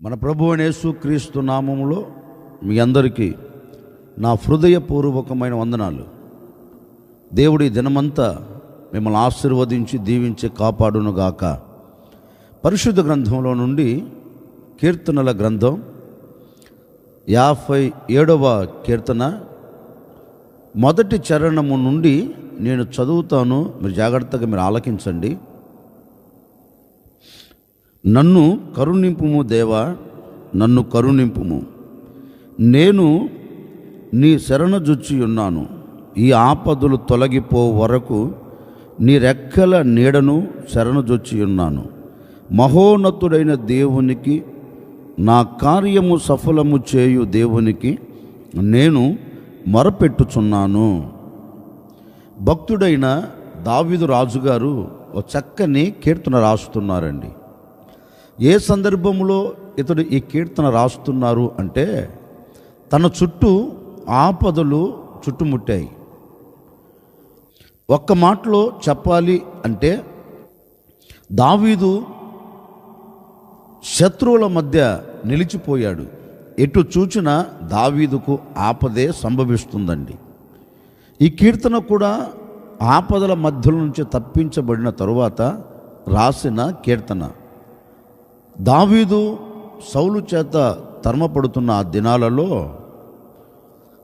మన ప్రభువైన యేసుక్రీస్తు నామములో మీ అందరికీ నా హృదయపూర్వకమైన వందనాలు. దేవుడి దినమంతా మిమ్మల్ని ఆశీర్వదించి దీవించి కాపాడునుగాక. పరిశుద్ధ గ్రంథంలో నుండి కీర్తనల గ్రంథం 57వ కీర్తన మొదటి చరణము నుండి నేను చదువుతాను. మీరు జాగ్రత్తగా మీరు ఆలకించండి. నన్ను కరుణింపుము దేవా, నన్ను కరుణింపుము. నేను నీ శరణుజొచ్చి ఉన్నాను. ఈ ఆపదలు తొలగిపో వరకు నీ రెక్కల నీడను శరణుజొచ్చి ఉన్నాను. మహోన్నతుడైన దేవునికి, నా కార్యము సఫలము చేయు దేవునికి నేను మొరపెట్టుచున్నాను. భక్తుడైన దావీదు రాజుగారు ఒక చక్కని కీర్తన రాస్తున్నారండి. ఏ సందర్భంలో ఇతడు ఈ కీర్తన రాస్తున్నారు అంటే, తన చుట్టూ ఆపదలు చుట్టుముట్టాయి. ఒక్క మాటలో చెప్పాలి అంటే, దావీదు శత్రువుల మధ్య నిలిచిపోయాడు. ఎటు చూచినా దావీదుకు ఆపదే సంభవిస్తుందండి. ఈ కీర్తన కూడా ఆపదల మధ్యలో నుంచి తప్పించబడిన తరువాత రాసిన కీర్తన. దావీదు సౌలు చేత తరమపడుతున్న ఆ దినాలలో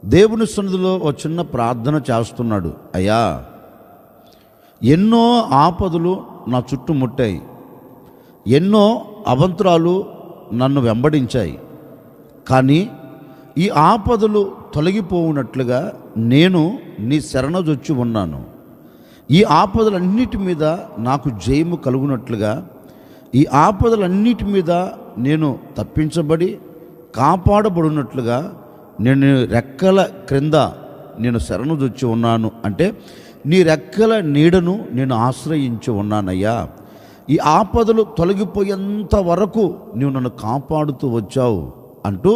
దేవుని సన్నిధిలో ఒక చిన్న ప్రార్థన చేస్తున్నాడు. అయ్యా, ఎన్నో ఆపదలు నా చుట్టుముట్టాయి, ఎన్నో అవంతరాలు నన్ను వెంబడించాయి. కానీ ఈ ఆపదలు తొలగిపోవునట్లుగా నేను నీ శరణజొచ్చి ఉన్నాను. ఈ ఆపదలన్నిటి మీద నాకు జయము కలుగునట్లుగా, ఈ ఆపదలన్నిటి మీద నేను తప్పించబడి కాపాడబడినట్లుగా నేను రెక్కల క్రింద నేను శరణుజొచ్చి ఉన్నాను. అంటే నీ రెక్కల నీడను నేను ఆశ్రయించి ఉన్నానయ్యా. ఈ ఆపదలు తొలగిపోయేంత వరకు నీవు నన్ను కాపాడుతూ వచ్చావు అంటూ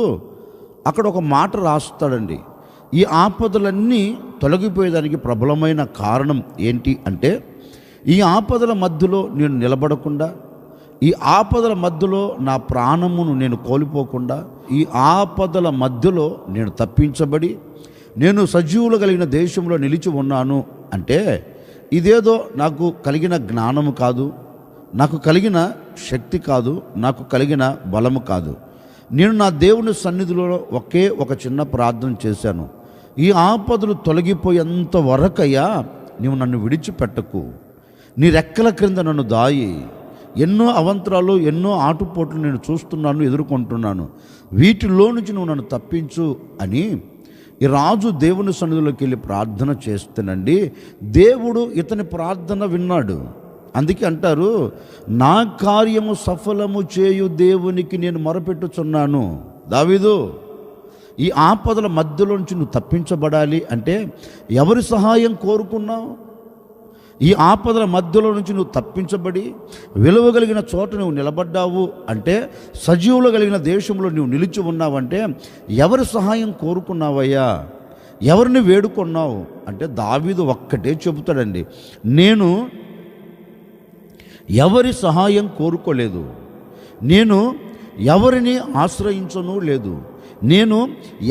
అక్కడ ఒక మాట రాస్తాడండి. ఈ ఆపదలన్నీ తొలగిపోయేదానికి ప్రబలమైన కారణం ఏంటి అంటే, ఈ ఆపదల మధ్యలో నేను నిలబడకుండా, ఈ ఆపదల మధ్యలో నా ప్రాణమును నేను కోల్పోకుండా, ఈ ఆపదల మధ్యలో నేను తప్పించబడి నేను సజీవులు కలిగిన దేశంలో నిలిచి ఉన్నాను అంటే, ఇదేదో నాకు కలిగిన జ్ఞానము కాదు, నాకు కలిగిన శక్తి కాదు, నాకు కలిగిన బలము కాదు. నేను నా దేవుని సన్నిధిలో ఒకే ఒక చిన్న ప్రార్థన చేశాను. ఈ ఆపదలు తొలగిపోయేంత వరకయ్యా నీవు నన్ను విడిచిపెట్టకు, నీ రెక్కల క్రింద నన్ను దాయి. ఎన్నో అవంతరాలు, ఎన్నో ఆటుపోట్లు నేను చూస్తున్నాను, ఎదుర్కొంటున్నాను. వీటిలో నుంచి నువ్వు నన్ను తప్పించు అని ఈ రాజు దేవుని సన్నిధిలోకి వెళ్ళి ప్రార్థన చేస్తేనండి, దేవుడు ఇతని ప్రార్థన విన్నాడు. అందుకే అంటారు, నా కార్యము సఫలము చేయు దేవునికి నేను మొరపెట్టుచున్నాను. దావీదు, ఈ ఆపదల మధ్యలో నుంచి నువ్వు తప్పించబడాలి అంటే ఎవరి సహాయం కోరుకున్నావు? ఈ ఆపదల మధ్యలో నుంచి నువ్వు తప్పించబడి విలువ కలిగిన చోట నువ్వు నిలబడ్డావు అంటే, సజీవులు కలిగిన దేశంలో నువ్వు నిలిచి ఉన్నావంటే ఎవరి సహాయం కోరుకున్నావయ్యా? ఎవరిని వేడుకున్నావు అంటే దావీదు ఒక్కటే చెబుతాడండి, నేను ఎవరి సహాయం కోరుకోలేదు, నేను ఎవరిని ఆశ్రయించను లేదు, నేను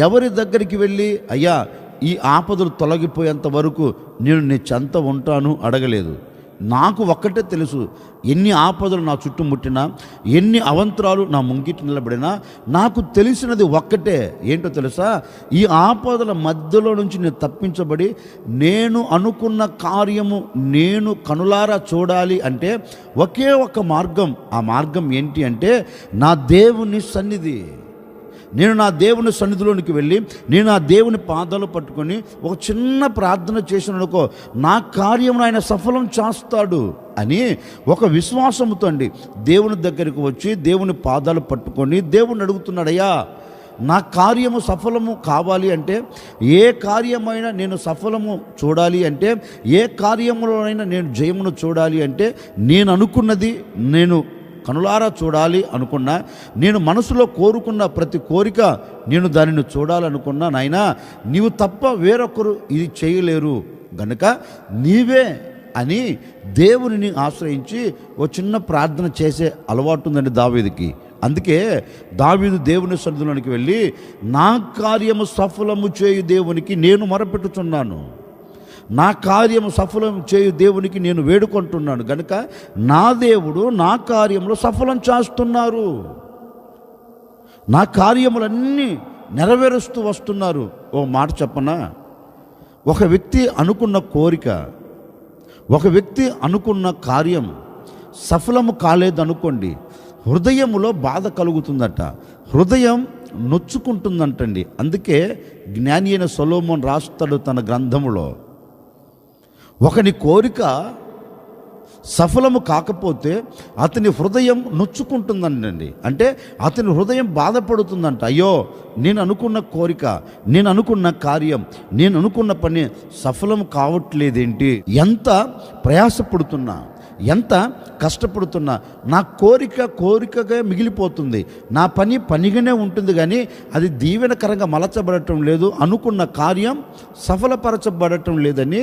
ఎవరి దగ్గరికి వెళ్ళి అయ్యా ఈ ఆపదలు తొలగిపోయేంత వరకు నేను నీ చెంత ఉంటాను అడగలేదు. నాకు ఒక్కటే తెలుసు, ఎన్ని ఆపదలు నా చుట్టుముట్టినా, ఎన్ని అవంతరాలు నా ముంగిటి నిలబడినా నాకు తెలిసినది ఒక్కటే. ఏంటో తెలుసా? ఈ ఆపదల మధ్యలో నుంచి నేను తప్పించబడి నేను అనుకున్న కార్యము నేను కనులారా చూడాలి అంటే ఒకే ఒక మార్గం. ఆ మార్గం ఏంటి అంటే నా దేవుని సన్నిధి. నేను నా దేవుని సన్నిధిలోనికి వెళ్ళి నేను ఆ దేవుని పాదాలు పట్టుకొని ఒక చిన్న ప్రార్థన చేసిననుకో, నా కార్యమును ఆయన సఫలం చేస్తాడు అని ఒక విశ్వాసముతో అండి దేవుని దగ్గరికి వచ్చి దేవుని పాదాలు పట్టుకొని దేవుని అడుగుతున్నాడయ్యా, నా కార్యము సఫలము కావాలి అంటే, ఏ కార్యమైనా నేను సఫలము చూడాలి అంటే, ఏ కార్యములోనైనా నేను జయమును చూడాలి అంటే, నేను అనుకున్నది నేను కనులారా చూడాలి అనుకున్నా, నేను మనసులో కోరుకున్న ప్రతి కోరిక నేను దానిని చూడాలనుకున్నా, నాయనా నీవు తప్ప వేరొకరు ఇది చేయలేరు గనుక నీవే అని దేవునిని ఆశ్రయించి ఓ చిన్న ప్రార్థన చేసే అలవాటు ఉందండి దావీదుకి. అందుకే దావీదు దేవుని సన్నిధిలోనికి వెళ్ళి, నా కార్యము సఫలము చేయు దేవునికి నేను మొరపెట్టుచున్నాను, నా కార్యము సఫలం చేయు దేవునికి నేను వేడుకుంటున్నాను గనుక నా దేవుడు నా కార్యములు సఫలం చేస్తున్నారు, నా కార్యములన్నీ నెరవేరుస్తూ వస్తున్నారు. ఓ మాట చెప్పనా, ఒక వ్యక్తి అనుకున్న కోరిక, ఒక వ్యక్తి అనుకున్న కార్యం సఫలము కాలేదనుకోండి, హృదయములో బాధ కలుగుతుందట, హృదయం నొచ్చుకుంటుందంటండి. అందుకే జ్ఞాని అయిన సొలొమోను రాస్తాడు తన గ్రంథములో, ఒకని కోరిక సఫలము కాకపోతే అతని హృదయం నొచ్చుకుంటుందండి. అంటే అతని హృదయం బాధపడుతుందంట. అయ్యో, నేను అనుకున్న కోరిక, నేను అనుకున్న కార్యం, నేను అనుకున్న పని సఫలం కావట్లేదేంటి, ఎంత ప్రయాసపడుతున్నా, ఎంత కష్టపడుతున్నా నా కోరికగా మిగిలిపోతుంది, నా పని పనిగానే ఉంటుంది, కానీ అది దీవెనకరంగా మలచబడటం లేదు, అనుకున్న కార్యం సఫలపరచబడటం లేదని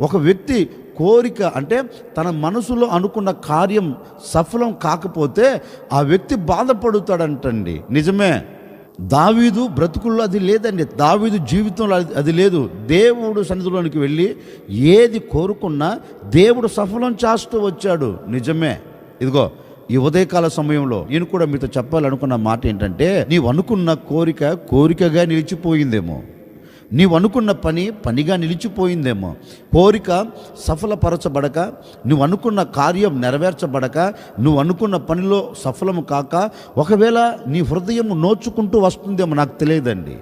ఒక వ్యక్తి కోరిక, అంటే తన మనసులో అనుకున్న కార్యం సఫలం కాకపోతే ఆ వ్యక్తి బాధపడుతాడంటండి. నిజమే, దావీదు బ్రతుకుల్లో అది లేదండి, దావీదు జీవితంలో అది లేదు. దేవుడు సన్నిధిలోనికి వెళ్ళి ఏది కోరుకున్నా దేవుడు సఫలం చేస్తూ వచ్చాడు. నిజమే. ఇదిగో ఈ ఉదయకాల సమయంలో నేను కూడా మీతో చెప్పాలనుకున్న మాట ఏంటంటే, నీవు అనుకున్న కోరికగా నిలిచిపోయిందేమో, నీవు అనుకున్న పని పనిగా నిలిచిపోయిందేమో, కోరిక సఫలపరచబడక, నువ్వు అనుకున్న కార్యం నెరవేర్చబడక, నువ్వు అనుకున్న పనిలో సఫలము కాక, ఒకవేళ నీ హృదయం నోచుకుంటూ వస్తుందేమో నాకు తెలియదండి,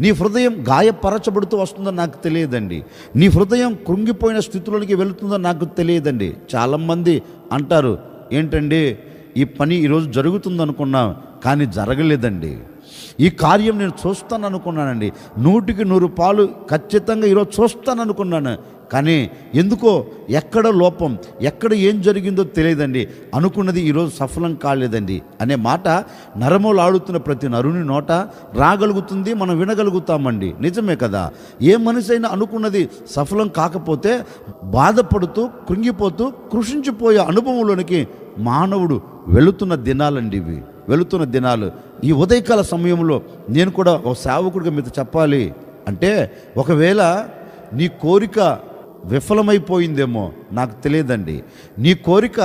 నీ హృదయం గాయపరచబడుతూ వస్తుందో నాకు తెలియదండి, నీ హృదయం కృంగిపోయిన స్థితిలోనికి వెళుతుందో నాకు తెలియదండి. చాలామంది అంటారు, ఏంటండి ఈ పని ఈరోజు జరుగుతుంది అనుకున్నాం కానీ జరగలేదండి, ఈ కార్యం నేను చూస్తాను అనుకున్నానండి, 100కి 100 పాలు ఖచ్చితంగా ఈరోజు చూస్తాను అనుకున్నాను, కానీ ఎందుకో ఎక్కడ లోపం, ఎక్కడ ఏం జరిగిందో తెలియదండి, అనుకున్నది ఈరోజు సఫలం కాలేదండి అనే మాట నరములు ఆడుతున్న ప్రతి నరుని నోట రాగలుగుతుంది, మనం వినగలుగుతామండి. నిజమే కదా. ఏ మనిషి అయినా అనుకున్నది సఫలం కాకపోతే బాధపడుతూ కృంగిపోతూ కృషించిపోయే అనుభవంలోనికి మానవుడు వెళుతున్న దినాలండి ఇవి, వెళుతున్న దినాలు. ఈ ఉదయకాల సమయంలో నేను కూడా ఒక సేవకుడిగా మీతో చెప్పాలి అంటే, ఒకవేళ నీ కోరిక విఫలమైపోయిందేమో నాకు తెలియదండి, నీ కోరిక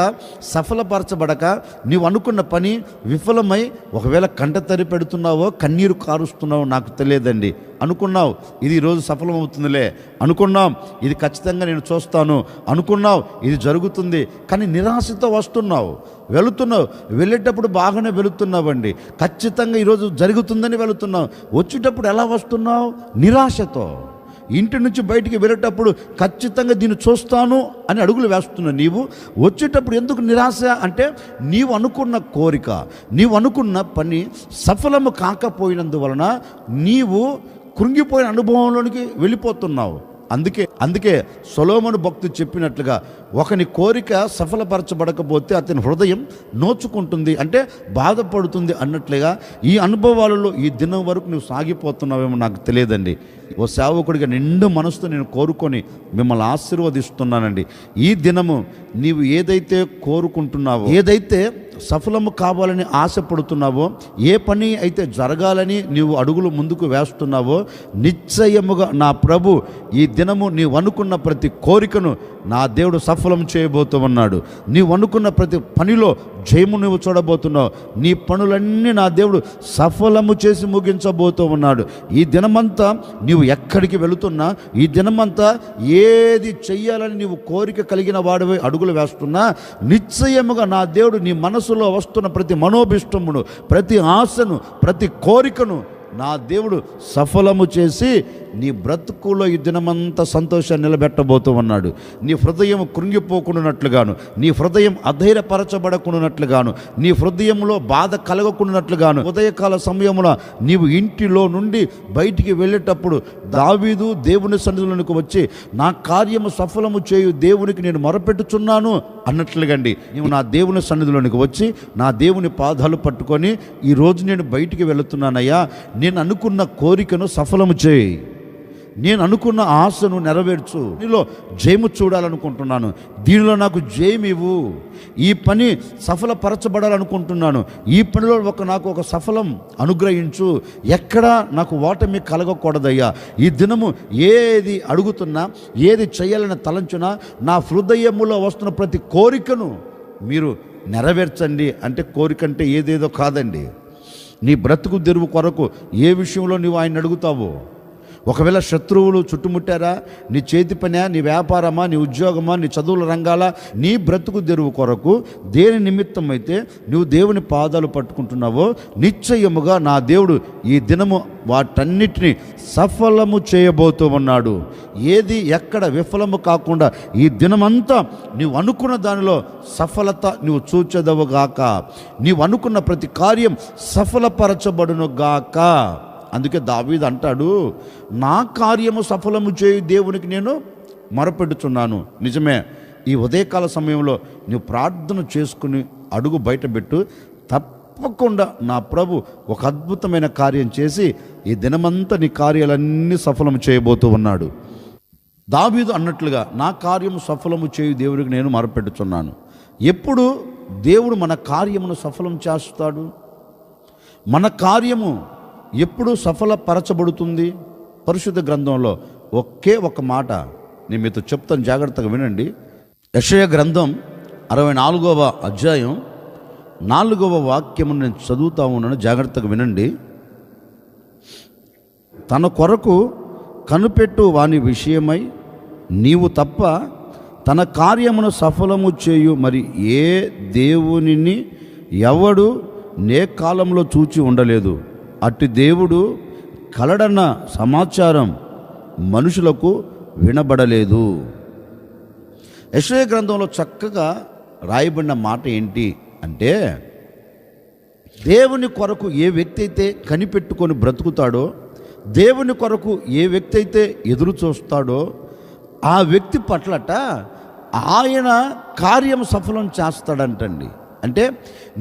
సఫలపరచబడక నీవు అనుకున్న పని విఫలమై ఒకవేళ కంటతరి పెడుతున్నావో కన్నీరు కారుస్తున్నావో నాకు తెలియదండి. అనుకున్నావు ఇది ఈరోజు సఫలమవుతుందిలే, అనుకున్నాం ఇది ఖచ్చితంగా నేను చూస్తాను, అనుకున్నావు ఇది జరుగుతుంది, కానీ నిరాశతో వస్తున్నావు, వెళుతున్నావు, వెళ్ళేటప్పుడు బాగానే వెళుతున్నావండి, ఖచ్చితంగా ఈరోజు జరుగుతుందని వెళుతున్నావు, వచ్చేటప్పుడు ఎలా వస్తున్నావు? నిరాశతో. ఇంటి నుంచి బయటికి వెళ్ళేటప్పుడు ఖచ్చితంగా దీన్ని చూస్తాను అని అడుగులు వేస్తున్నావు, నీవు వచ్చేటప్పుడు ఎందుకు నిరాశ అంటే, నీవు అనుకున్న కోరిక, నీవు అనుకున్న పని సఫలము కాకపోయినందువలన నీవు కృంగిపోయిన అనుభవంలోనికి వెళ్ళిపోతున్నావు. అందుకే సొలొమోను భక్తుడు చెప్పినట్లుగా, ఒకని కోరిక సఫలపరచబడకపోతే అతని హృదయం నోచుకుంటుంది, అంటే బాధపడుతుంది అన్నట్లుగా ఈ అనుభవాలలో ఈ దినం వరకు నువ్వు సాగిపోతున్నావేమో నాకు తెలియదండి. ఓ సేవకుడిగా నిండు మనసుతో నేను కోరుకొని మిమ్మల్ని ఆశీర్వదిస్తున్నానండి. ఈ దినము నీవు ఏదైతే కోరుకుంటున్నావో, ఏదైతే సఫలము కావాలని ఆశపడుతున్నావో, ఏ పని అయితే జరగాలని నీవు అడుగులు ముందుకు వేస్తున్నావో, నిశ్చయముగా నా ప్రభు ఈ దినము నీవు అనుకున్న ప్రతి కోరికను నా దేవుడు సఫలం చేయబోతూ ఉన్నాడు. నీవు అనుకున్న ప్రతి పనిలో జయము నువ్వు చూడబోతున్నావు. నీ పనులన్నీ నా దేవుడు సఫలము చేసి ముగించబోతూ ఉన్నాడు. ఈ దినమంతా నీవు ఎక్కడికి వెళుతున్నా, ఈ దినమంతా ఏది చెయ్యాలని నీవు కోరిక కలిగిన వాడివై అడుగులు వేస్తున్నా, నిశ్చయముగా నా దేవుడు నీ మనసులో వస్తున్న ప్రతి మనోభిష్టమును, ప్రతి ఆశను, ప్రతి కోరికను నా దేవుడు సఫలము చేసి నీ బ్రతుకులో ఈ దినమంతా సంతోషాన్ని నిలబెట్టబోతూ ఉన్నాడు. నీ హృదయం కృంగిపోకుండానట్లుగాను, నీ హృదయం అధైర్యపరచబడకుండానట్లుగాను, నీ హృదయంలో బాధ కలగకుండానట్లుగాను, ఉదయకాల సమయంలో నీవు ఇంటిలో నుండి బయటికి వెళ్ళేటప్పుడు దావీదు దేవుని సన్నిధిలోనికి వచ్చి, నా కార్యము సఫలము చేయు దేవునికి నేను మొరపెట్టుచున్నాను అన్నట్లుగండి, నీవు నా దేవుని సన్నిధిలోనికి వచ్చి నా దేవుని పాదాలు పట్టుకొని, ఈరోజు నేను బయటికి వెళుతున్నానయ్యా, నేను అనుకున్న కోరికను సఫలము చేయి, నేను అనుకున్న ఆశను నెరవేర్చు, నీలో జయము చూడాలనుకుంటున్నాను, దీనిలో నాకు జయం ఇవ్వు, ఈ పని సఫలపరచబడాలనుకుంటున్నాను, ఈ పనిలో నాకు ఒక సఫలం అనుగ్రహించు, ఎక్కడా నాకు ఓటమి కలగకూడదయ్యా. ఈ దినము ఏది అడుగుతున్నా, ఏది చేయాలని తలంచునా, నా హృదయములో వస్తున్న ప్రతి కోరికను మీరు నెరవేర్చండి. అంటే కోరిక అంటే ఏదేదో కాదండి. నీ బ్రతుకు తెరువు కొరకు ఏ విషయంలో నువ్వు ఆయన అడుగుతావో, ఒకవేళ శత్రువులు చుట్టుముట్టారా, నీ చేతి పనా, నీ వ్యాపారమా, నీ ఉద్యోగమా, నీ చదువుల రంగాల, నీ బ్రతుకు తెరువు కొరకు దేని నిమిత్తం అయితే నువ్వు దేవుని పాదాలు పట్టుకుంటున్నావో, నిశ్చయముగా నా దేవుడు ఈ దినము వాటన్నిటినీ సఫలము చేయబోతూ ఉన్నాడు. ఏది ఎక్కడ విఫలము కాకుండా ఈ దినమంతా నీవు అనుకున్న దానిలో సఫలత నువ్వు చూచెదవుగాక. నీవు అనుకున్న ప్రతి కార్యం సఫలపరచబడునుగాక. అందుకే దావీదు అంటాడు, నా కార్యము సఫలము చేయు దేవునికి నేను మొరపెడుచున్నాను. నిజమే, ఈ ఉదయకాల సమయంలో నువ్వు ప్రార్థన చేసుకుని అడుగు బయటపెట్టు, తప్పకుండా నా ప్రభు ఒక అద్భుతమైన కార్యం చేసి ఈ దినమంతా నీ కార్యాలన్నీ సఫలము చేయబోతూ ఉన్నాడు. దావీదు అన్నట్లుగా నా కార్యము సఫలము చేయు దేవునికి నేను మొరపెడుచున్నాను. ఎప్పుడు దేవుడు మన కార్యమును సఫలం చేస్తాడు? మన కార్యము ఎప్పుడు సఫలపరచబడుతుంది? పరిశుద్ధ గ్రంథంలో ఒకే ఒక మాట నేను మీతో చెప్తాను, జాగ్రత్తగా వినండి. యెషయా గ్రంథం 64వ అధ్యాయం 4వ వాక్యము నేను చదువుతా ఉన్నాను, జాగ్రత్తగా వినండి. తన కొరకు కనుపెట్టు వాని విషయమై నీవు తప్ప తన కార్యమును సఫలము చేయు మరి ఏ దేవునిని ఎవడు నే కాలంలో చూచి ఉండలేదు. అట్టి దేవుడు కలడన్న సమాచారం మనుషులకు వినబడలేదు. యెషయా గ్రంథంలో చక్కగా రాయబడిన మాట ఏంటి అంటే, దేవుని కొరకు ఏ వ్యక్తి అయితే కనిపెట్టుకొని బ్రతుకుతాడో, దేవుని కొరకు ఏ వ్యక్తి అయితే ఎదురు చూస్తాడో, ఆ వ్యక్తి పట్లట ఆయన కార్యం సఫలం చేస్తాడంటండి. అంటే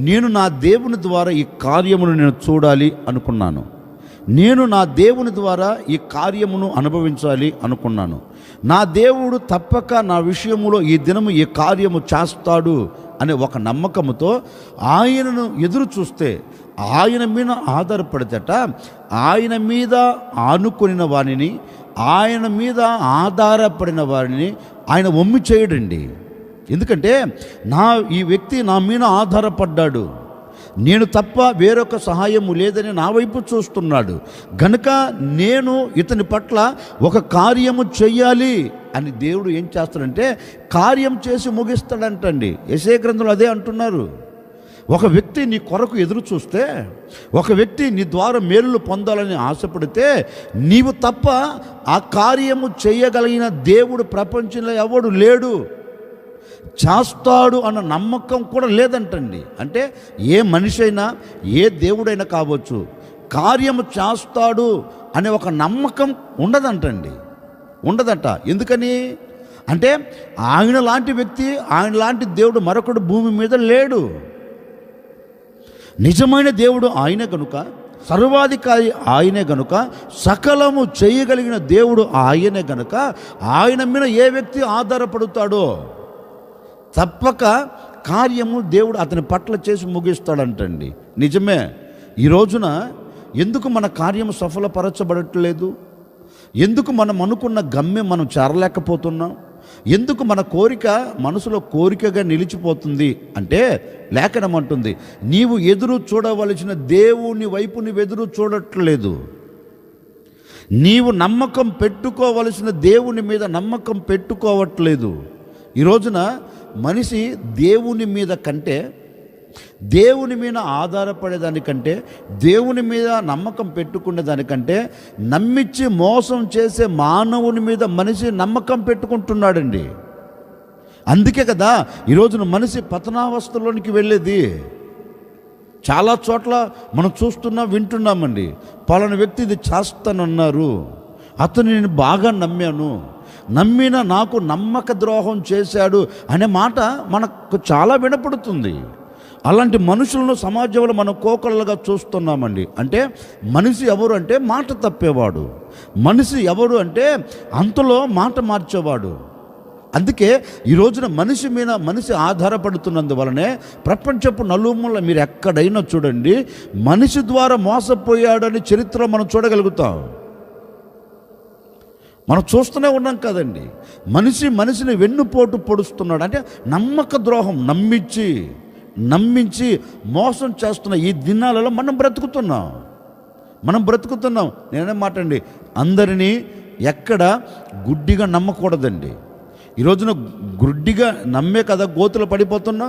నేను నా దేవుని ద్వారా ఈ కార్యమును నేను చూడాలి అనుకున్నాను, నేను నా దేవుని ద్వారా ఈ కార్యమును అనుభవించాలి అనుకున్నాను, నా దేవుడు తప్పక నా విషయములో ఈ దినము ఈ కార్యము చేస్తాడు అనే ఒక నమ్మకముతో ఆయనను ఎదురు చూస్తే, ఆయన మీద ఆధారపడితేట ఆయన మీద ఆనుకొనిన వారిని, ఆయన మీద ఆధారపడిన వారిని ఆయన వమ్మి చేయడండి. ఎందుకంటే ఈ వ్యక్తి నా మీద ఆధారపడ్డాడు, నేను తప్ప వేరొక సహాయము లేదని నా వైపు చూస్తున్నాడు గనుక నేను ఇతని పట్ల ఒక కార్యము చెయ్యాలి అని దేవుడు ఏం చేస్తాడంటే కార్యం చేసి ముగిస్తాడంటండి. యెషయా గ్రంథంలో అదే అంటున్నారు. ఒక వ్యక్తి నీ కొరకు ఎదురు చూస్తే, ఒక వ్యక్తి నీ ద్వారా మేలులు పొందాలని ఆశపడితే, నీవు తప్ప ఆ కార్యము చేయగలిగిన దేవుడు ప్రపంచంలో ఎవడు లేడు, చేస్తాడు అన్న నమ్మకం కూడా లేదంటండి. అంటే ఏ మనిషి అయినా ఏ దేవుడైనా కావచ్చు, కార్యము చేస్తాడు అనే ఒక నమ్మకం ఉండదంటండి, ఉండదట. ఎందుకని అంటే ఆయన లాంటి వ్యక్తి, ఆయన లాంటి దేవుడు మరొకడు భూమి మీద లేడు. నిజమైన దేవుడు ఆయనే గనుక, సర్వాధికారి ఆయనే గనుక, సకలము చేయగలిగిన దేవుడు ఆయనే గనుక, ఆయన మీద ఏ వ్యక్తి ఆధారపడతాడో తప్పక కార్యము దేవుడు అతని పట్ల చేసి ముగిస్తాడంటండి. నిజమే. ఈ రోజున ఎందుకు మన కార్యము సఫలపరచబడట్లేదు? ఎందుకు మనం అనుకున్న గమ్యం మనం చేరలేకపోతున్నాం? ఎందుకు మన కోరిక మనసులో కోరికగా నిలిచిపోతుంది అంటే, లేఖనం అంటుంది నీవు ఎదురు చూడవలసిన దేవుని వైపు నీవు ఎదురు చూడట్లేదు. నీవు నమ్మకం పెట్టుకోవలసిన దేవుని మీద నమ్మకం పెట్టుకోవట్లేదు. ఈ రోజున మనిషి దేవుని మీద కంటే, దేవుని మీద ఆధారపడేదానికంటే, దేవుని మీద నమ్మకం పెట్టుకునే దానికంటే, నమ్మించి మోసం చేసే మానవుని మీద మనిషి నమ్మకం పెట్టుకుంటున్నాడండి. అందుకే కదా ఈరోజున మనిషి పతనావస్థలోనికి వెళ్ళేది. చాలా చోట్ల మనం చూస్తున్నాం, వింటున్నామండి. పలానా వ్యక్తి ఇది చేస్తానన్నారు, అతను నేను బాగా నమ్మాను, నమ్మిన నాకు నమ్మక ద్రోహం చేశాడు అనే మాట మనకు చాలా వినపడుతుంది. అలాంటి మనుషులను సమాజంలో మనం కోకొల్లగా చూస్తున్నామండి. అంటే మనిషి ఎవరు అంటే మాట తప్పేవాడు, మనిషి ఎవరు అంటే అంతలో మాట మార్చేవాడు. అందుకే ఈ రోజున మనిషి మీద మనిషి ఆధారపడుతున్నందువలనే ప్రపంచపు నలుమూల మీరు ఎక్కడైనా చూడండి, మనిషి ద్వారా మోసపోయాడని చరిత్ర మనం చూడగలుగుతాం. మనం చూస్తూనే ఉన్నాం కదండి. మనిషిని వెన్నుపోటు పొడుస్తున్నాడు అంటే నమ్మక ద్రోహం, నమ్మించి మోసం చేస్తున్న ఈ దినాలలో మనం బ్రతుకుతున్నాం. నేనే మాటండి, అందరినీ ఎక్కడ గుడ్డిగా నమ్మకూడదండి. ఈ రోజున గుడ్డిగా నమ్మే కదా గోతులు పడిపోతున్నా,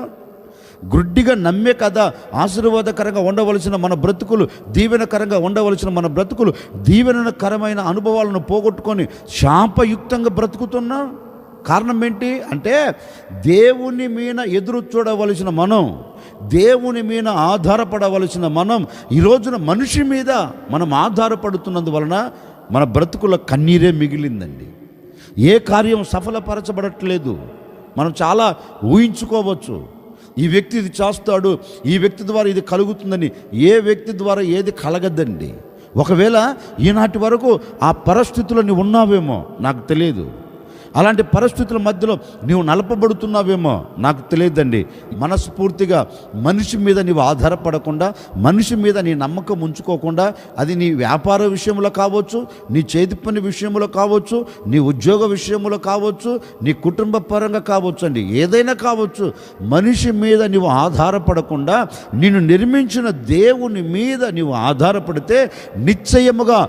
గుడ్డిగా నమ్మే కదా ఆశీర్వాదకరంగా ఉండవలసిన మన బ్రతుకులు, దీవెనకరంగా ఉండవలసిన మన బ్రతుకులు దీవెనకరమైన అనుభవాలను పోగొట్టుకొని శాపయుక్తంగా బ్రతుకుతున్నా. కారణం ఏంటి అంటే దేవుని మీద ఎదురు చూడవలసిన మనం, దేవుని మీద ఆధారపడవలసిన మనం ఈ రోజున మనిషి మీద మనం ఆధారపడుతున్నందువలన మన బ్రతుకుల కన్నీరే మిగిలిందండి. ఏ కార్యం సఫలపరచబడట్లేదు. మనం చాలా ఊహించుకోవచ్చు, ఈ వ్యక్తి ఇది చేస్తాడు, ఈ వ్యక్తి ద్వారా ఇది కలుగుతుందని. ఏ వ్యక్తి ద్వారా ఏది కలగద్దండి. ఒకవేళ ఈనాటి వరకు ఆ పరిస్థితుల్లో నీవు ఉన్నావేమో నాకు తెలియదు, అలాంటి పరిస్థితుల మధ్యలో నీవు నలపబడుతున్నావేమో నాకు తెలియదండి. మనస్ఫూర్తిగా మనిషి మీద నీవు ఆధారపడకుండా, మనిషి మీద నీ నమ్మకం ఉంచుకోకుండా, అది నీ వ్యాపార విషయంలో కావచ్చు, నీ చేతి పని విషయంలో కావచ్చు, నీ ఉద్యోగ విషయంలో కావచ్చు, నీ కుటుంబ పరంగా కావచ్చు అండి, ఏదైనా కావచ్చు. మనిషి మీద నీవు ఆధారపడకుండా నిన్ను నిర్మించిన దేవుని మీద నీవు ఆధారపడితే నిశ్చయముగా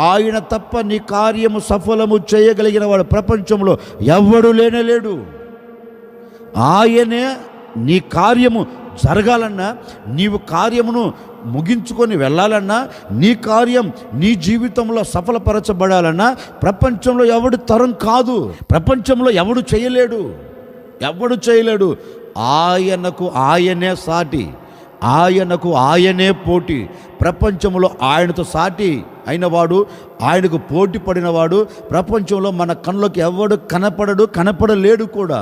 ఆయన తప్ప నీ కార్యము సఫలము చేయగలిగిన వాడు ప్రపంచంలో ఎవ్వడు లేనేలేడు. ఆయనే నీ కార్యము జరగాలన్నా, నీవు కార్యమును ముగించుకొని వెళ్ళాలన్నా, నీ కార్యం నీ జీవితంలో సఫలపరచబడాలన్నా ప్రపంచంలో ఎవడు తరం కాదు, ప్రపంచంలో ఎవడు చేయలేడు. ఆయనకు ఆయనే సాటి, ఆయనకు ఆయనే పోటీ. ప్రపంచంలో ఆయనతో సాటి అయినవాడు, ఆయనకు పోటీ పడినవాడు ప్రపంచంలో మన కళ్ళకి ఎవడు కనపడలేడు కూడా.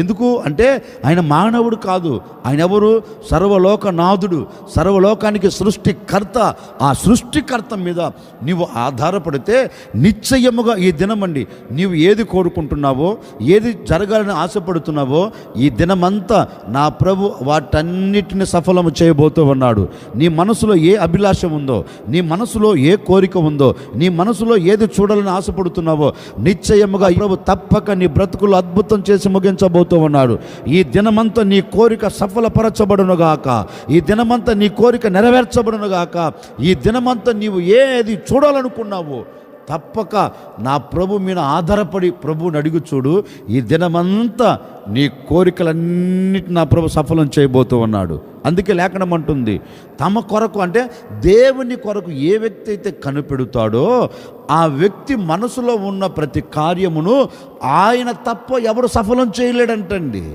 ఎందుకు అంటే ఆయన మానవుడు కాదు, ఆయన ఎవరు? సర్వలోకనాథుడు, సర్వలోకానికి సృష్టికర్త. ఆ సృష్టికర్త మీద నీవు ఆధారపడితే నిశ్చయముగా ఈ దినమండి నీవు ఏది కోరుకుంటున్నావో, ఏది జరగాలని ఆశపడుతున్నావో, ఈ దినమంతా నా ప్రభు వాటన్నిటిని సఫలము చేయబోతూ ఉన్నాడు. నీ మనసులో ఏ అభిలాష ఉందో, నీ మనసులో ఏ కోరిక ఉందో, నీ మనసులో ఏది చూడాలని ఆశపడుతున్నావో నిశ్చయముగా ప్రభు తప్పక నీ బ్రతుకులు అద్భుతం చేసి ముగించబోతూ ఉన్నాడు. ఈ దినమంతా నీ కోరిక సఫలపరచబడునుగాక, ఈ దినమంతా నీ కోరిక నెరవేర్చబడునుగాక. ఈ దినమంతా నీవు ఏది చూడాలనుకున్నావో తప్పక నా ప్రభు మీద ఆధారపడి ప్రభువుని అడిగి చూడు. ఈ దినమంతా నీ కోరికలన్నిటి నా ప్రభు సఫలం చేయబోతూ ఉన్నాడు. అందుకే లేఖనం అంటుంది, తమ కొరకు అంటే దేవుని కొరకు ఏ వ్యక్తి అయితే కనిపెడతాడో ఆ వ్యక్తి మనసులో ఉన్న ప్రతి కార్యమును ఆయన తప్ప ఎవడు సఫలం చేయలేడంటండి.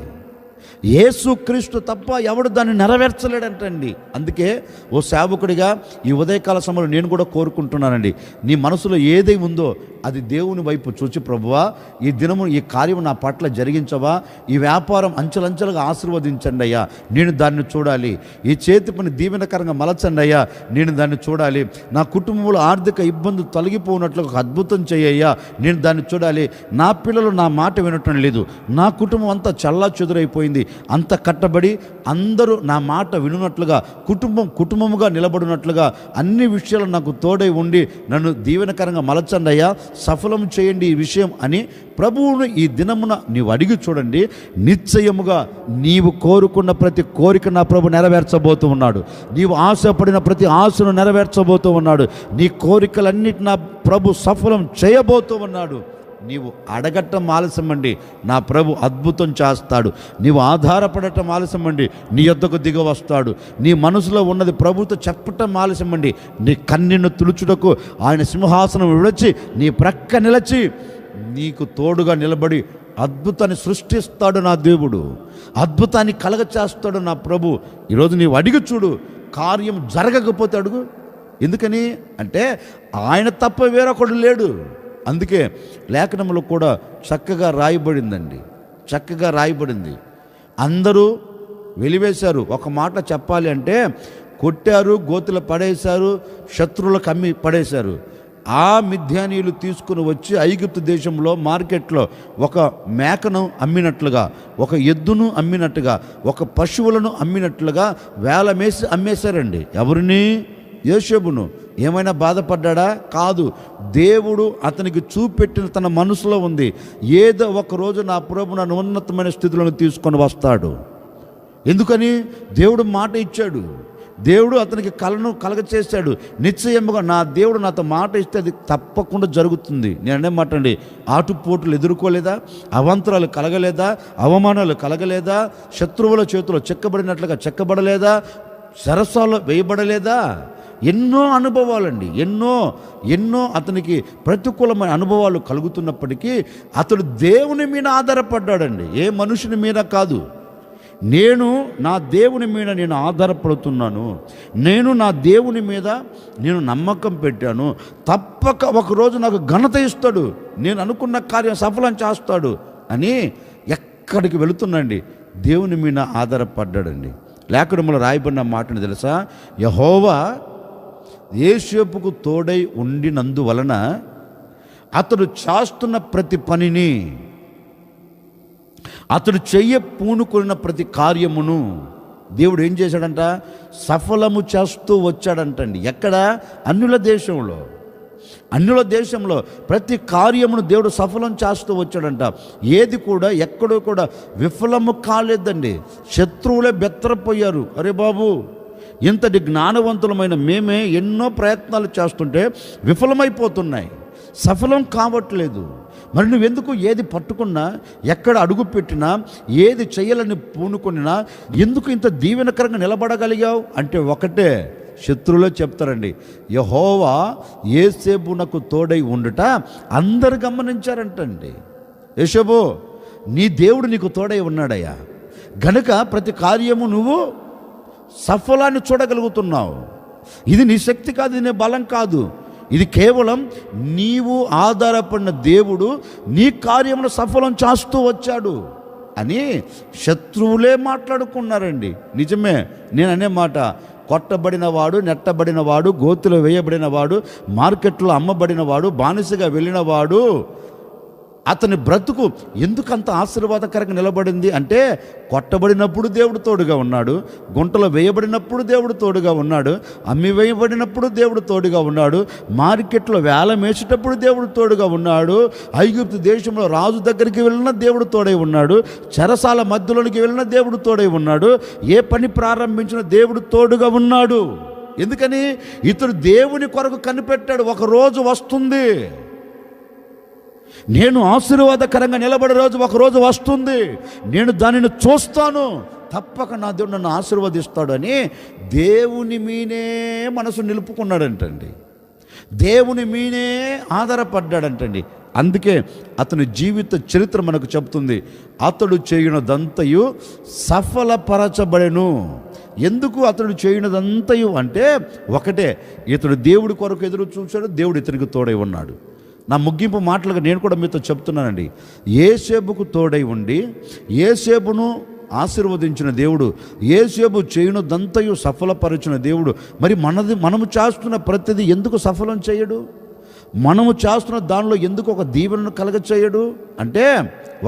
యేసుక్రీస్తు తప్ప ఎవడు దాన్ని నెరవేర్చలేడంటండి. అందుకే ఓ సేవకుడిగా ఈ ఉదయకాల సమయంలో నేను కూడా కోరుకుంటున్నానండి, నీ మనసులో ఏదై ఉందో అది దేవుని వైపు చూచి, ప్రభువా ఈ దినము ఈ కార్యం నా పట్ల జరిగించవా, ఈ వ్యాపారం అంచెలంచెలుగా ఆశీర్వదించండి అయ్యా, నేను దాన్ని చూడాలి. ఈ చేతి పని దీవెనకరంగా మలచండి అయ్యా, నేను దాన్ని చూడాలి. నా కుటుంబంలో ఆర్థిక ఇబ్బందులు తొలగిపోయినట్లు ఒక అద్భుతం చేయ్యా, నేను దాన్ని చూడాలి. నా పిల్లలు నా మాట వినటం లేదు, నా కుటుంబం అంతా చల్లా చెదురైపోయింది, అంత కట్టబడి అందరూ నా మాట వినున్నట్లుగా, కుటుంబముగా నిలబడినట్లుగా అన్ని విషయాలు నాకు తోడై ఉండి నన్ను దీవెనకరంగా మలచండి అయ్యా, సఫలం చేయండి ఈ విషయం అని ప్రభువును ఈ దినమున నీవు అడిగి చూడండి. నిశ్చయముగా నీవు కోరుకున్న ప్రతి కోరిక నా ప్రభు నెరవేర్చబోతూ ఉన్నాడు. నీవు ఆశపడిన ప్రతి ఆశను నెరవేర్చబోతూ ఉన్నాడు. నీ కోరికలన్నిటి నా ప్రభు సఫలం చేయబోతూ ఉన్నాడు. నీవు అడగటం ఆలస్యమండి, నా ప్రభు అద్భుతం చేస్తాడు. నీవు ఆధారపడటం ఆలస్యమండి, నీ యొద్దకు దిగి వస్తాడు. నీ మనసులో ఉన్నది ప్రభుతో చెప్పటం ఆలస్యమండి, నీ కన్నీళ్లు తుడుచుటకు ఆయన సింహాసనం విడిచి నీ ప్రక్క నిలిచి నీకు తోడుగా నిలబడి అద్భుతాన్ని సృష్టిస్తాడు నా దేవుడు, అద్భుతాన్ని కలగచేస్తాడు నా ప్రభు. ఈరోజు నీవు అడిగి చూడు, కార్యం జరగకపోతే అడుగు. ఎందుకని అంటే ఆయన తప్ప వేరొకడు లేడు. అందుకే లేఖనంలో కూడా చక్కగా రాయబడిందండి, చక్కగా రాయబడింది. అందరూ వెలివేశారు. ఒక మాట చెప్పాలి అంటే కొట్టారు, గోతులు పడేశారు, శత్రువులకు అమ్మి పడేశారు. ఆ మిద్యానీయులు తీసుకుని వచ్చి ఐగుప్తు దేశంలో మార్కెట్లో ఒక మేకను అమ్మినట్లుగా, ఒక ఎద్దును అమ్మినట్టుగా, ఒక పశువులను అమ్మినట్లుగా వేలమేసి అమ్మేశారండి. ఎవరిని? యోసేపును. ఏమైనా బాధపడ్డా? కాదు. దేవుడు అతనికి చూపెట్టిన తన మనసులో ఉంది, ఏదో ఒక రోజు నా ప్రభు నన్ను ఉన్నతమైన స్థితిలోకి తీసుకొని వస్తాడు. ఎందుకని? దేవుడు మాట ఇచ్చాడు. దేవుడు అతనికి కలను కలగచేశాడు. నిశ్చయముగా నా దేవుడు నాతో మాట ఇస్తే అది తప్పకుండా జరుగుతుంది. నేనే మాట అండి, ఆటుపోట్లు ఎదుర్కోలేదా? అవంతరాలు కలగలేదా? అవమానాలు కలగలేదా? శత్రువుల చేతిలో చెక్కబడినట్లుగా చెక్కబడలేదా? సరస్సాలో వేయబడలేదా? ఎన్నో అనుభవాలండి, ఎన్నో అతనికి ప్రతికూలమైన అనుభవాలు కలుగుతున్నప్పటికీ అతడు దేవుని మీద ఆధారపడ్డాడండి, ఏ మనుషుని మీద కాదు. నేను నా దేవుని మీద నేను ఆధారపడుతున్నాను, నేను నా దేవుని మీద నేను నమ్మకం పెట్టాను, తప్పక ఒకరోజు నాకు ఘనత ఇస్తాడు, నేను అనుకున్న కార్యం సఫలం చేస్తాడు అని ఎక్కడికి వెళుతున్నాండి, దేవుని మీద ఆధారపడ్డాడండి. లేఖనములో రాయబడిన మాటని తెలుసా? యెహోవా యోసేపుకు తోడై ఉండినందువలన అతడు చేస్తున్న ప్రతి పనిని, అతడు పూనుకున్న ప్రతి కార్యమును దేవుడు ఏం చేశాడంట? సఫలము చేస్తూ వచ్చాడంటండి. ఎక్కడ? అన్యుల దేశంలో ప్రతి కార్యమును దేవుడు సఫలం చేస్తూ వచ్చాడంట. ఏది కూడా ఎక్కడో కూడా విఫలము కాలేదండి. శత్రువులే బెత్తరపోయారు. అరే బాబు, ఇంతటి జ్ఞానవంతులమైన మేమే ఎన్నో ప్రయత్నాలు చేస్తుంటే విఫలమైపోతున్నాయి, సఫలం కావట్లేదు. మరి నువ్వెందుకు ఏది పట్టుకున్నా, ఎక్కడ అడుగు పెట్టినా, ఏది చేయాలని పూనుకొనినా ఎందుకు ఇంత దీవెనకరంగా నిలబడగలిగావు అంటే ఒకటే, శత్రువులో చెప్తారండి, యెహోవా యోసేపునకు తోడై ఉండుట అందరు గమనించారంటండి. యోసేపు, నీ దేవుడు నీకు తోడై ఉన్నాడయ్యా గనుక ప్రతి కార్యము నువ్వు సఫలాన్ని చూడగలుగుతున్నావు. ఇది నీ శక్తి కాదు, ఇది నీ బలం కాదు, ఇది కేవలం నీవు ఆధారపడిన దేవుడు నీ కార్యమును సఫలం చేస్తూ వచ్చాడు అని శత్రువులే మాట్లాడుకున్నారండి. నిజమే, నేను అనే మాట, కొట్టబడినవాడు, నెట్టబడినవాడు, గోతులో వేయబడినవాడు, మార్కెట్లో అమ్మబడినవాడు, బానిసగా వెళ్ళినవాడు, అతని బ్రతుకు ఎందుకంత ఆశీర్వాదకరంగా నిలబడింది అంటే కొట్టబడినప్పుడు దేవుడు తోడుగా ఉన్నాడు, గుంటలో వేయబడినప్పుడు దేవుడు తోడుగా ఉన్నాడు, అమ్మి వేయబడినప్పుడు దేవుడు తోడుగా ఉన్నాడు, మార్కెట్లో వేలం వేసేటప్పుడు దేవుడు తోడుగా ఉన్నాడు, ఐగుప్తు దేశంలో రాజు దగ్గరికి వెళ్ళిన దేవుడు తోడై ఉన్నాడు, చెరసాల మధ్యలోనికి వెళ్ళిన దేవుడు తోడై ఉన్నాడు, ఏ పని ప్రారంభించిన దేవుడు తోడుగా ఉన్నాడు. ఎందుకని? ఇతడు దేవుని కొరకు కనిపెట్టాడు, ఒక రోజు వస్తుంది, నేను ఆశీర్వాదకరంగా నిలబడే రోజు ఒక రోజు వస్తుంది, నేను దానిని చూస్తాను, తప్పక నా దేవుడు నన్ను ఆశీర్వదిస్తాడు అని దేవుని మీనే మనసు నిలుపుకున్నాడంటండి, దేవుని మీనే ఆధారపడ్డాడంటండి. అందుకే అతని జీవిత చరిత్ర మనకు చెప్తుంది, అతడు చేయునదంతయు సఫలపరచబడెను. ఎందుకు అతడు చేయునదంతయు అంటే ఒకటే, ఇతడు దేవుడి కొరకు ఎదురు చూశాడు, దేవుడు ఇతనికి తోడై ఉన్నాడు. నా ముగింపు మాటలుగా నేను కూడా మీతో చెప్తున్నానండి, యోసేపుకు తోడై ఉండి యోసేపును ఆశీర్వదించిన దేవుడు, యోసేపు చేయునదంతయు సఫలపరిచిన దేవుడు, మరి మనము చేస్తున్న ప్రతిదీ ఎందుకు సఫలం చేయడు? మనము చేస్తున్న దానిలో ఎందుకు ఒక దీవెనను కలగచేయడు అంటే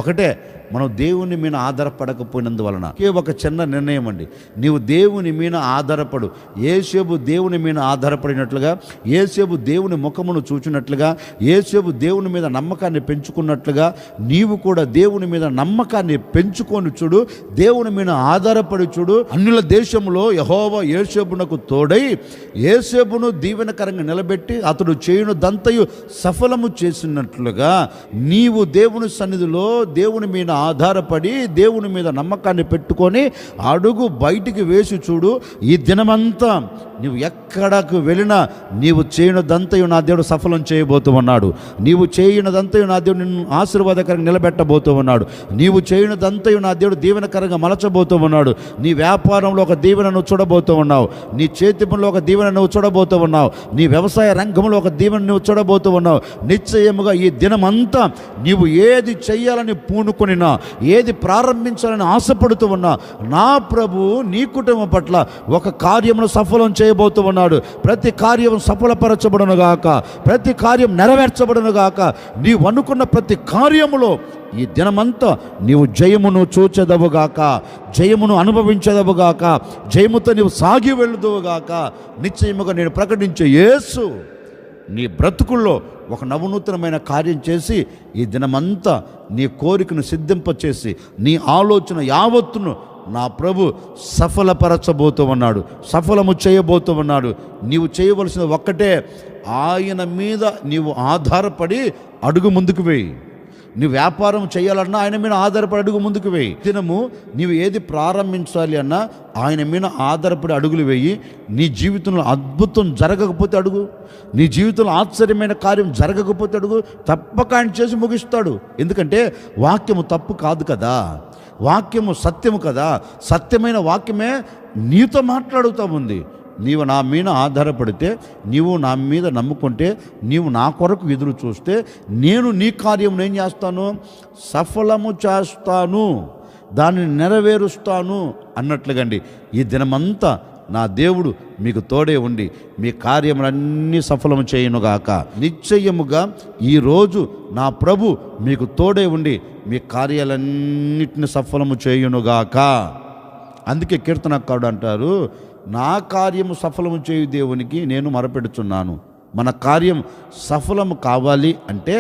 ఒకటే, మనం దేవుని మీద ఆధారపడకపోయినందువలన. ఒక చిన్న నిర్ణయం అండి, నీవు దేవుని మీద ఆధారపడు. యోసేపు దేవుని మీద ఆధారపడినట్లుగా, యోసేపు దేవుని ముఖమును చూచినట్లుగా, యోసేపు దేవుని మీద నమ్మకాన్ని పెంచుకున్నట్లుగా నీవు కూడా దేవుని మీద నమ్మకాన్ని పెంచుకొని చూడు, దేవుని మీద ఆధారపడి చూడు. అన్యుల దేశంలో యెహోవా యోసేపునకు తోడై యోసేపును దీవెనకరంగా నిలబెట్టి అతడు చేయునదంతయు సఫలము చేసినట్లుగా నీవు దేవుని సన్నిధిలో దేవుని మీద ఆధారపడి దేవుని మీద నమ్మకాన్ని పెట్టుకొని అడుగు బయటికి వేసి చూడు. ఈ దినమంతా నీవు ఎక్కడకు వెళ్ళినా నీవు చేయనదంతయు నా దేవుడు సఫలం చేయబోతూ ఉన్నాడు, నీవు చేయనదంతయు నా దేవుడు నిన్ను ఆశీర్వాదకరంగా నిలబెట్టబోతూ ఉన్నాడు, నీవు చేయనదంతయు నా దేవుడు దీవెనకరంగా మలచబోతూ ఉన్నాడు. నీ వ్యాపారంలో ఒక దీవెనను చూడబోతూ ఉన్నావు, నీ చేతి పనిలో ఒక దీవెన నువ్వు చూడబోతూ ఉన్నావు, నీ వ్యవసాయ రంగంలో ఒక దీవెన నువ్వు చూడబోతూ ఉన్నావు. నిశ్చయముగా ఈ దినమంతా నీవు ఏది చెయ్యాలని పూనుకొని ఉన్నా, ఏది ప్రారంభించాలని ఆశపడుతూ ఉన్నా, నా ప్రభు నీ కుటుంబం పట్ల ఒక కార్యమును సఫలం చేయబోతూ ఉన్నాడు. ప్రతి కార్యం సఫలపరచబడునుగాక, ప్రతి కార్యం నెరవేర్చబడునుగాక. నీవు అనుకున్న ప్రతి కార్యములో ఈ దినమంతా నీవు జయమును చూచెదవుగాక, జయమును అనుభవించదవుగాక, జయముతో నీవు సాగి వెళ్ళుదువుగాక. నిశ్చయముగా నేను ప్రకటించే యేసు నీ బ్రతుకుల్లో ఒక నవనూతనమైన కార్యం చేసి ఈ దినమంతా నీ కోరికను సిద్ధింపచేసి నీ ఆలోచన యావత్తును నా ప్రభు సఫలపరచబోతూ ఉన్నాడు, సఫలము చేయబోతూ ఉన్నాడు. నీవు చేయవలసిన ఒక్కటే, ఆయన మీద నీవు ఆధారపడి అడుగు ముందుకు వేయి. నీ వ్యాపారం చేయాలన్నా ఆయన మీద ఆధారపడి అడుగు ముందుకు వేయి. దినము నీవు ఏది ప్రారంభించాలి అన్నా ఆయన మీద ఆధారపడి అడుగులు వేయి. నీ జీవితంలో అద్భుతం జరగకపోతే అడుగు, నీ జీవితంలో ఆశ్చర్యమైన కార్యం జరగకపోతే అడుగు, తప్పక ఆయన చేసి ముగిస్తాడు. ఎందుకంటే వాక్యము తప్పు కాదు కదా, వాక్యము సత్యము కదా. సత్యమైన వాక్యమే నీతో మాట్లాడుతూ ఉంది. నీవు నా మీద ఆధారపడితే, నీవు నా మీద నమ్ముకుంటే, నీవు నా కొరకు ఎదురు చూస్తే, నేను నీ కార్యం ఏం చేస్తాను? సఫలము చేస్తాను, దాన్ని నెరవేరుస్తాను అన్నట్లుగండి. ఈ దినమంతా నా దేవుడు మీకు తోడే ఉండి మీ కార్యములన్నీ సఫలము చేయునుగాక. నిశ్చయముగా ఈరోజు నా ప్రభు మీకు తోడే ఉండి మీ కార్యాలన్నిటిని సఫలము చేయునుగాక. అందుకే కీర్తనకారుడు అంటారు, నా కార్యము సఫలము చేయు దేవునికి నేను మొరపెడుచున్నాను. మన కార్యం సఫలము కావాలి అంటే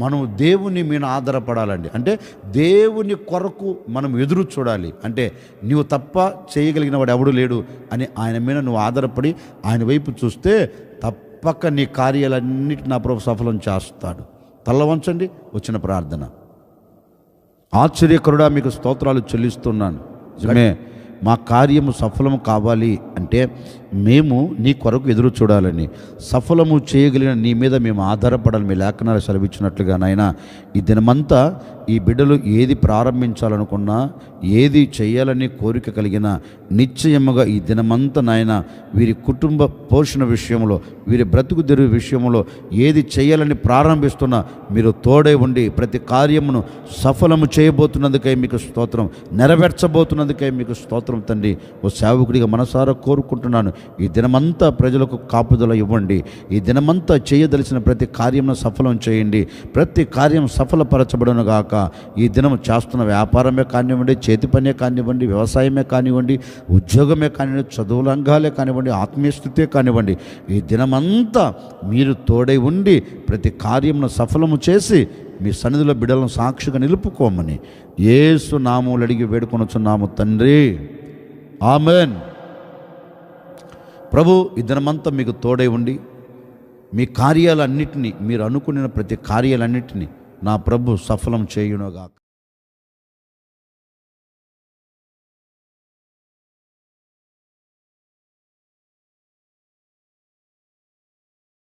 మనం దేవుని మీద ఆధారపడాలండి. అంటే దేవుని కొరకు మనం ఎదురు చూడాలి. అంటే నీవు తప్ప చేయగలిగిన వాడు ఎవడు లేడు అని ఆయన మీద నువ్వు ఆధారపడి ఆయన వైపు చూస్తే తప్పక నీ కార్యాలన్నిటి నా ప్రభు సఫలం చేస్తాడు. తల్ల వంచండి, వచ్చిన ప్రార్థన. ఆశ్చర్యకరుడా మీకు స్తోత్రాలు చెల్లిస్తున్నాను. నిజమే, మా కార్యము సఫలము కావాలి అంటే మేము నీ కొరకు ఎదురు చూడాలని, సఫలము చేయగలిగిన నీ మీద మేము ఆధారపడాలి. మీ లేఖనాలు సెలవిచ్చినట్లుగా నాయనా, ఈ దినమంతా ఈ బిడ్డలు ఏది ప్రారంభించాలనుకున్నా, ఏది చేయాలని కోరిక కలిగిన నిశ్చయముగా ఈ దినమంతా నాయన వీరి కుటుంబ పోషణ విషయంలో, వీరి బ్రతుకు తెరువు విషయంలో ఏది చేయాలని ప్రారంభిస్తున్నా మీరు తోడై ఉండి ప్రతి కార్యమును సఫలము చేయబోతున్నందుకై మీకు స్తోత్రం, నెరవేర్చబోతున్నందుకై మీకు స్తోత్రం తండ్రి. ఓ సేవకుడిగా మనసారా కోరుకుంటున్నాను, ఈ దినమంతా ప్రజలకు కాపుదల ఇవ్వండి. ఈ దినమంతా చేయదలిచిన ప్రతి కార్యమును సఫలం చేయండి. ప్రతి కార్యం సఫలపరచబడును గాక. ఈ దినం చేస్తున్న వ్యాపారమే కానివ్వండి, చేతి పనే కానివ్వండి, వ్యవసాయమే కానివ్వండి, ఉద్యోగమే కానివ్వండి, చదువు రంగాలే కానివ్వండి, ఆత్మీయ స్థితే కానివ్వండి, ఈ దినమంతా మీరు తోడై ఉండి ప్రతి కార్యమును సఫలము చేసి మీ సన్నిధిలో బిడ్డలను సాక్షిగా నిలుపుకోమని యేసు నామములో అడిగి వేడుకొనుచున్నాము తండ్రి, ఆమెన్. ప్రభు ఈ దినమంతా మీకు తోడై ఉండి మీ కార్యాలన్నిటినీ, మీరు అనుకున్న ప్రతి కార్యాలన్నిటినీ నా ప్రభు సఫలం చేయునుగాక.